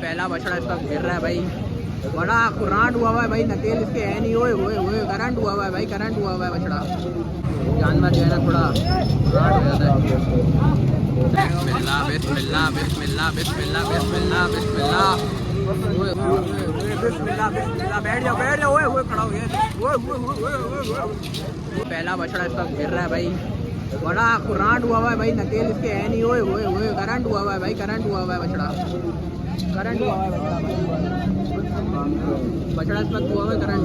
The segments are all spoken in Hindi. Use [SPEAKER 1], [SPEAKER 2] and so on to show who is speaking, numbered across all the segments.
[SPEAKER 1] पहला बछड़ा इसका गिर रहा है भाई, बड़ा करंट हुआ हुआ है भाई, नकेल इसके है नहीं, ओए ओए ओए करंट हुआ हुआ है भाई, करंट हुआ हुआ है बछड़ा। जानवर जो है ना थोड़ा करंट हो जाता है। बिस्मिल्लाह बिस्मिल्लाह बिस्मिल्लाह बिस्मिल्लाह बिस्मिल्लाह बिस्मिल्लाह, ओए ओए बिस्मिल्लाह बिस्मिल्लाह, बैठ जाओ ओए ओए खड़ा हो गया, ओए ओए ओए। पहला बछड़ा इसका गिर रहा है भाई, बड़ा करंट हुआ हुआ है भाई, नकेल इसके है नहीं, ओए ओए ओए करंट हुआ हुआ है भाई, करंट हुआ हुआ है बछड़ा, करंट हुआ हुआ है बछड़ा इसमें हुआ हुआ है करंट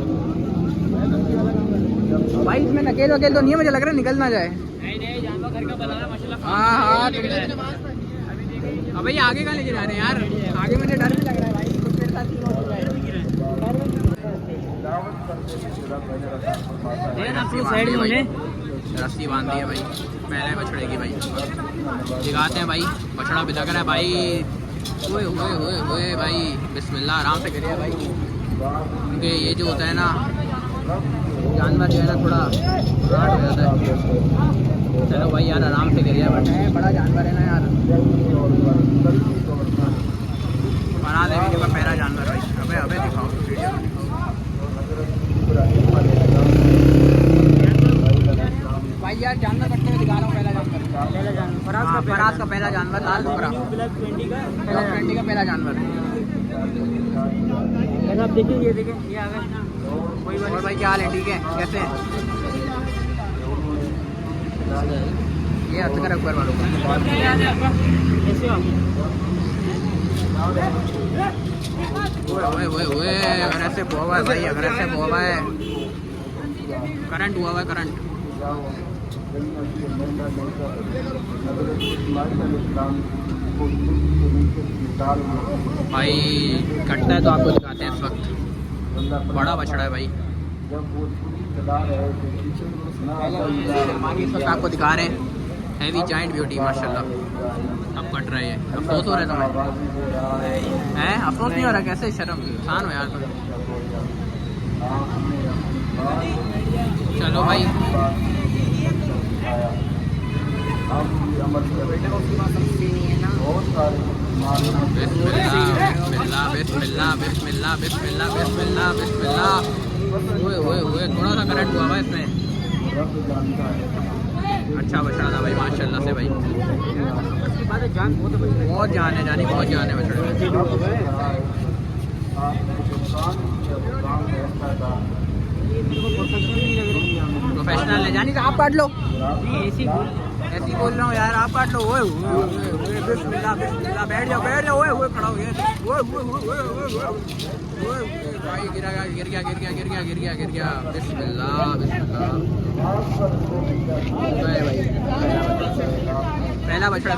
[SPEAKER 1] भाई। इसमें नकेल वकेल तो नहीं है, मुझे लग रहा है निकल ना जाए। नहीं जानवर घर का बना माशाल्लाह। हाँ हाँ अब भाई आगे का लेके जा रहे हैं यार, आगे मुझे डर भी लग रहा है भाई, कुछ मेरे साथ रस्सी बांध दी है भाई पहले बछड़े की भाई, दिखाते हैं भाई बछड़ा भी लग रहा है भाई, ओए ओए ओए ओए भाई बिस्मिल्लाह, आराम से करिए भाई, क्योंकि ये जो होता है ना जानवर जो है ना थोड़ा राट हो जाता है। चलो भाई यार आराम से करिए, बड़ा जानवर है ना यार, बना दे वीडियो का पहला जानवर भाई। अबे अबे दिखाओ वीडियो भाई यार, जानवर कटते हुए दिखा रहा हूँ, पहला जानवर फराज का पहला जानवर, लाल डुबरा ब्लैक 20 का पहला जानवर। आप देखिए ये देखें ये आ गया। और भाई क्या हाल है, ठीक है कैसे हैं? ये असगर अकबर वालों का ओए ओए ओए, अगर ऐसे हुआ है भाई, अगर ऐसे हुआ है, करंट हुआ है करंट भाई। कटता है तो आपको दिखाते हैं, इस वक्त बड़ा बछड़ा है भाई, इस वक्त आपको दिखा रहे हैं, हैवी जाइंट ब्यूटी माशाल्लाह। अब कट रहे हैं, अफसोस हो रहा है तुम्हें? हैं अफसोस नहीं हो रहा? कैसे शर्म, इंसान हो यार तुम। चलो भाई बिस्मिल्लाह बिस्मिल्लाह बिस्मिल्लाह बिस्मिल्लाह बिस्मिल्लाह बिस्मिल्लाह, ओए ओए ओए थोड़ा सा करंट हुआ है इसमें। अच्छा बछड़ा था भाई माशाल्लाह से भाई, बहुत जान है जानी, बहुत जान है बछड़े। प्रोफेशनल है जानी, आप काट लो, ऐसी बोल रहा हूँ यार, आप काट लो। ओए बिस्मिल्लाह बिस्मिल्लाह, बैठ जाओ ओए ओए खड़ा हो गया, ओए ओए ओए भाई गिर गया बिस्मिल्लाह बिस्मिल्लाह। भाई पहला बछड़ा